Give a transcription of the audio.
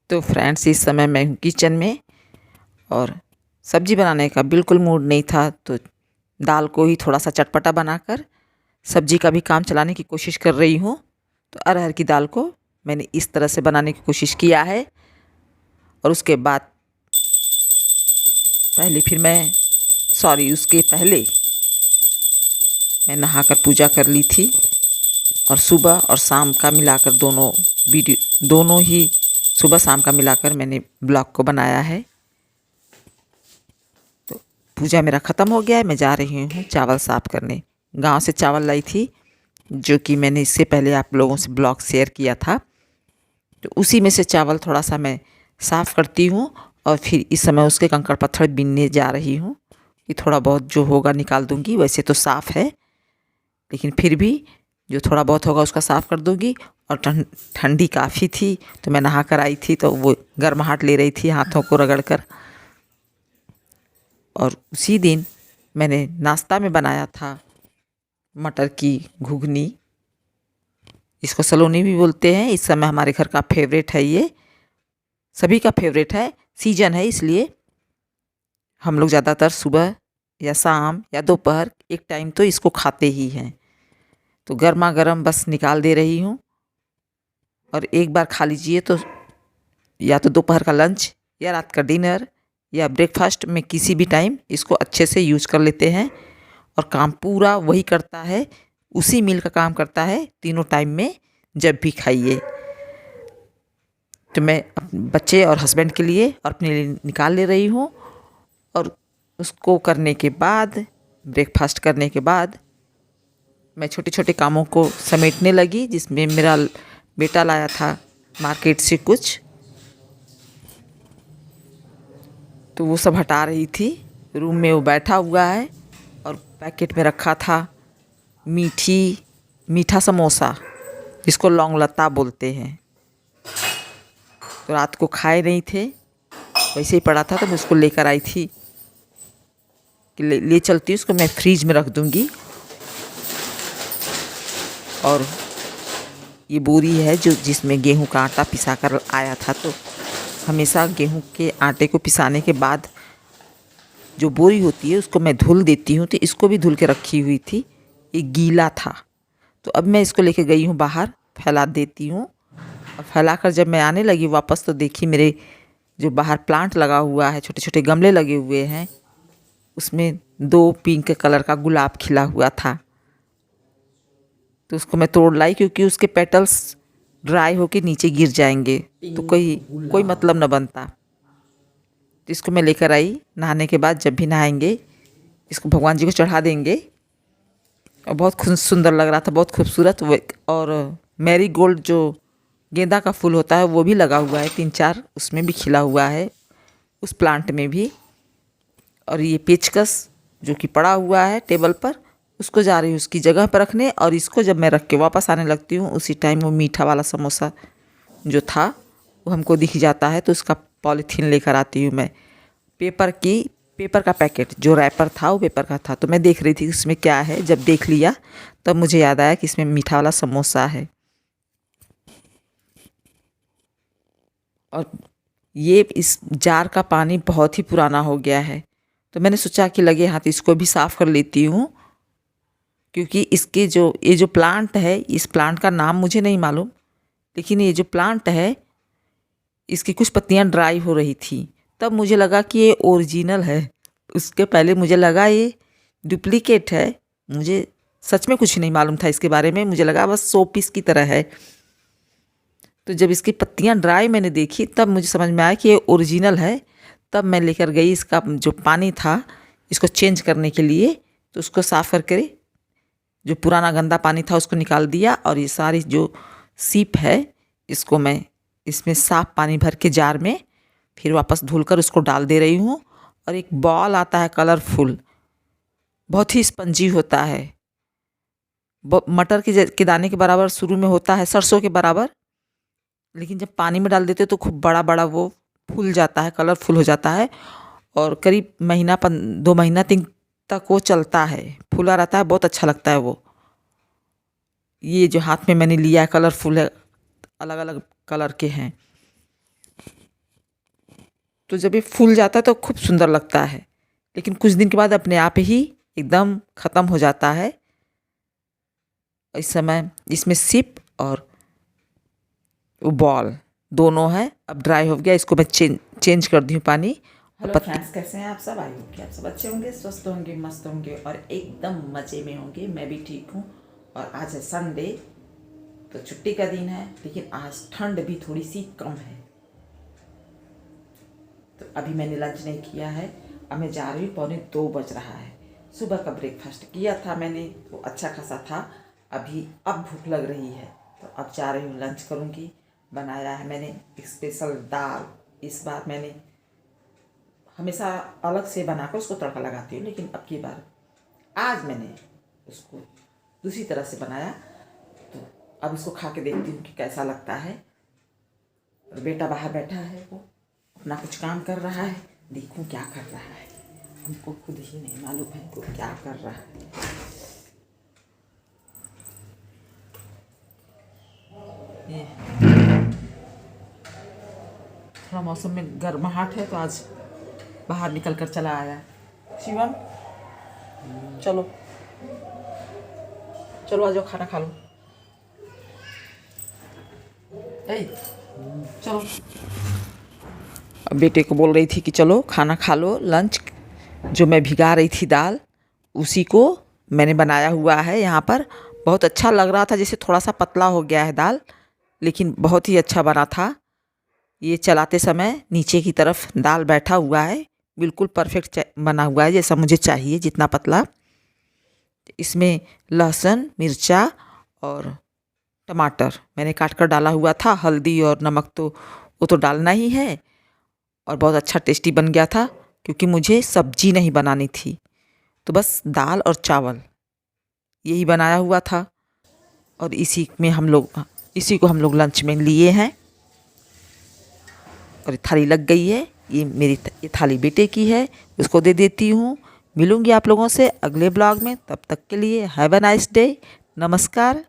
तो फ्रेंड्स, इस समय मैं हूँ किचन में और सब्ज़ी बनाने का बिल्कुल मूड नहीं था, तो दाल को ही थोड़ा सा चटपटा बनाकर सब्ज़ी का भी काम चलाने की कोशिश कर रही हूँ। तो अरहर की दाल को मैंने इस तरह से बनाने की कोशिश किया है। और उसके बाद उसके पहले मैं नहाकर पूजा कर ली थी और सुबह और शाम का मिलाकर दोनों ही सुबह शाम का मिलाकर मैंने ब्लॉग को बनाया है। तो पूजा मेरा ख़त्म हो गया है। मैं जा रही हूँ चावल साफ़ करने। गांव से चावल लाई थी, जो कि मैंने इससे पहले आप लोगों से ब्लॉग शेयर किया था। तो उसी में से चावल थोड़ा सा मैं साफ़ करती हूँ और फिर इस समय उसके कंकड़ पत्थर बीनने जा रही हूँ कि थोड़ा बहुत जो होगा निकाल दूँगी। वैसे तो साफ़ है, लेकिन फिर भी जो थोड़ा बहुत होगा उसका साफ़ कर दूँगी। और ठंडी काफ़ी थी, तो मैं नहा कर आई थी, तो वो गर्माहट ले रही थी हाथों को रगड़ कर। और उसी दिन मैंने नाश्ता में बनाया था मटर की घुगनी। इसको सलोनी भी बोलते हैं। इस समय हमारे घर का फेवरेट है, ये सभी का फेवरेट है। सीजन है, इसलिए हम लोग ज़्यादातर सुबह या शाम या दोपहर एक टाइम तो इसको खाते ही हैं। तो गर्मा गर्म बस निकाल दे रही हूँ। और एक बार खा लीजिए तो या तो दोपहर का लंच या रात का डिनर या ब्रेकफास्ट में किसी भी टाइम इसको अच्छे से यूज कर लेते हैं। और काम पूरा वही करता है, उसी मील का काम करता है तीनों टाइम में, जब भी खाइए। तो मैं बच्चे और हस्बैंड के लिए और अपने लिए निकाल ले रही हूँ। और उसको करने के बाद, ब्रेकफास्ट करने के बाद, मैं छोटे छोटे कामों को समेटने लगी, जिसमें मेरा बेटा लाया था मार्केट से कुछ, तो वो सब हटा रही थी। रूम में वो बैठा हुआ है और पैकेट में रखा था मीठा समोसा, जिसको लौंग लता बोलते हैं। तो रात को खाए नहीं थे, वैसे ही पड़ा था, तो मैं उसको लेकर आई थी कि ले चलती हूँ, उसको मैं फ्रीज में रख दूँगी। और ये बोरी है जिसमें गेहूं का आटा पिसा कर आया था। तो हमेशा गेहूं के आटे को पिसाने के बाद जो बोरी होती है उसको मैं धुल देती हूँ। तो इसको भी धुल के रखी हुई थी, ये गीला था। तो अब मैं इसको लेके गई हूँ बाहर, फैला देती हूँ। और फैलाकर जब मैं आने लगी वापस, तो देखी मेरे जो बाहर प्लांट लगा हुआ है, छोटे छोटे गमले लगे हुए हैं, उसमें 2 पिंक कलर का गुलाब खिला हुआ था। तो उसको मैं तोड़ लाई, क्योंकि उसके पेटल्स ड्राई होके नीचे गिर जाएंगे, तो कोई मतलब न बनता। तो इसको मैं लेकर आई। नहाने के बाद जब भी नहाएंगे इसको भगवान जी को चढ़ा देंगे। और बहुत सुंदर लग रहा था, बहुत खूबसूरत। और मैरीगोल्ड जो गेंदा का फूल होता है वो भी लगा हुआ है, 3-4 उसमें भी खिला हुआ है, उस प्लांट में भी। और ये पेचकस जो कि पड़ा हुआ है टेबल पर, उसको जा रही हूँ उसकी जगह पर रखने। और इसको जब मैं रख के वापस आने लगती हूँ, उसी टाइम वो मीठा वाला समोसा जो था वो हमको दिख जाता है। तो उसका पॉलीथीन लेकर आती हूँ मैं, पेपर का पैकेट, जो रैपर था वो पेपर का था। तो मैं देख रही थी इसमें क्या है। जब देख लिया तब मुझे याद आया कि इसमें मीठा वाला समोसा है। और ये इस जार का पानी बहुत ही पुराना हो गया है, तो मैंने सोचा कि लगे हाथ इसको भी साफ़ कर लेती हूँ। क्योंकि ये जो प्लांट है, इस प्लांट का नाम मुझे नहीं मालूम, लेकिन ये जो प्लांट है इसकी कुछ पत्तियां ड्राई हो रही थी। तब मुझे लगा कि ये ओरिजिनल है। उसके पहले मुझे लगा ये डुप्लीकेट है। मुझे सच में कुछ नहीं मालूम था इसके बारे में, मुझे लगा बस 100 पीस की तरह है। तो जब इसकी पत्तियां ड्राई मैंने देखी, तब मुझे समझ में आया कि ये ओरिजिनल है। तब मैं लेकर गई इसका जो पानी था इसको चेंज करने के लिए। तो उसको साफ़ करके जो पुराना गंदा पानी था उसको निकाल दिया। और ये सारी जो सीप है इसको मैं इसमें साफ़ पानी भर के जार में फिर वापस धुलकर उसको डाल दे रही हूँ। और एक बॉल आता है कलरफुल, बहुत ही स्पंजी होता है, मटर के दाने के बराबर शुरू में होता है, सरसों के बराबर। लेकिन जब पानी में डाल देते तो खूब बड़ा बड़ा वो फूल जाता है, कलरफुल हो जाता है। और करीब 2 महीना 3 तक वो चलता है, फूला रहता है, बहुत अच्छा लगता है वो। ये जो हाथ में मैंने लिया है कलरफुल है, अलग अलग कलर के हैं। तो जब ये फूल जाता है तो खूब सुंदर लगता है, लेकिन कुछ दिन के बाद अपने आप ही एकदम ख़त्म हो जाता है। इस समय इसमें सिप और वो बॉल दोनों है। अब ड्राई हो गया, इसको मैं चेंज कर दी हूँ पानी। हेलो फ्रेंड्स, कैसे हैं आप सब? आई होप कि आप सब अच्छे होंगे, स्वस्थ होंगे, मस्त होंगे और एकदम मज़े में होंगे। मैं भी ठीक हूँ। और आज है संडे, तो छुट्टी का दिन है, लेकिन आज ठंड भी थोड़ी सी कम है। तो अभी मैंने लंच नहीं किया है। अब मैं जा रही हूँ, 1:45 बज रहा है। सुबह का ब्रेकफास्ट किया था मैंने, वो अच्छा खासा था। अब भूख लग रही है, तो अब जा रही हूँ, लंच करूँगी। बनाया है मैंने स्पेशल दाल। इस बार मैंने हमेशा अलग से बनाकर उसको तड़का लगाती हूँ, लेकिन अब की बार आज मैंने उसको दूसरी तरह से बनाया। तो अब इसको खा के देखती हूँ कि कैसा लगता है। और बेटा बाहर बैठा है, वो अपना कुछ काम कर रहा है। देखूँ क्या कर रहा है, हमको खुद ही नहीं मालूम है वो क्या कर रहा है। ये थोड़ा मौसम में गर्माहट है, तो आज बाहर निकल कर चला आया। शिवम, चलो चलो, आ जाओ, खाना खा लो। चलो। अब बेटे को बोल रही थी कि चलो खाना खा लो, लंच। जो मैं भिगा रही थी दाल, उसी को मैंने बनाया हुआ है यहाँ पर। बहुत अच्छा लग रहा था, जैसे थोड़ा सा पतला हो गया है दाल, लेकिन बहुत ही अच्छा बना था। ये चलाते समय नीचे की तरफ दाल बैठा हुआ है, बिल्कुल परफेक्ट बना हुआ है, जैसा मुझे चाहिए, जितना पतला। इसमें लहसुन, मिर्चा और टमाटर मैंने काट कर डाला हुआ था। हल्दी और नमक तो वो तो डालना ही है। और बहुत अच्छा टेस्टी बन गया था, क्योंकि मुझे सब्जी नहीं बनानी थी, तो बस दाल और चावल यही बनाया हुआ था। और इसी को हम लोग लंच में लिए हैं। और ये थाली लग गई है, ये थाली बेटे की है, उसको दे देती हूँ। मिलूँगी आप लोगों से अगले ब्लॉग में, तब तक के लिए हैव अ नाइस डे। नमस्कार।